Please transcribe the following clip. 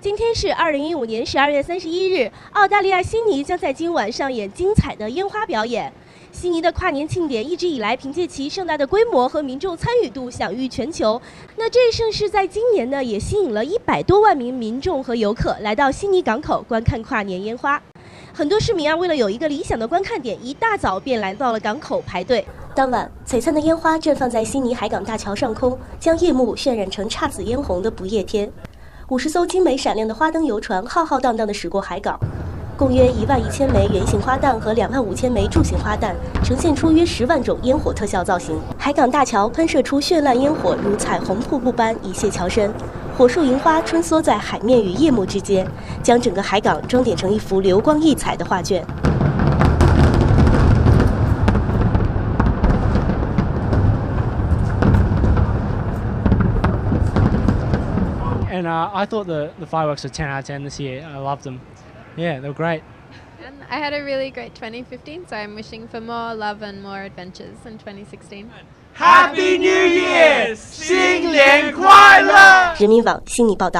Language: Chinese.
今天是2015年12月31日，澳大利亚悉尼将在今晚上演精彩的烟花表演。悉尼的跨年庆典一直以来凭借其盛大的规模和民众参与度享誉全球。那这一盛事在今年呢，也吸引了100多万名民众和游客来到悉尼港口观看跨年烟花。很多市民为了有一个理想的观看点，一大早便来到了港口排队。当晚，璀璨的烟花绽放在悉尼海港大桥上空，将夜幕渲染成姹紫嫣红的不夜天。50艘精美闪亮的花灯游船浩浩荡荡地驶过海港，共约11000枚圆形花弹和25000枚柱形花弹，呈现出约10万种烟火特效造型。海港大桥喷射出绚烂烟火，如彩虹瀑布般一泻桥身。火树银花穿梭在海面与夜幕之间，将整个海港装点成一幅流光溢彩的画卷。And I thought the fireworks were 10 out of 10 this year. I loved them. Yeah, they were great. And I had a really great 2015, so I'm wishing for more love and more adventures in 2016. Happy New Year! 新年快乐！人民网悉尼报道。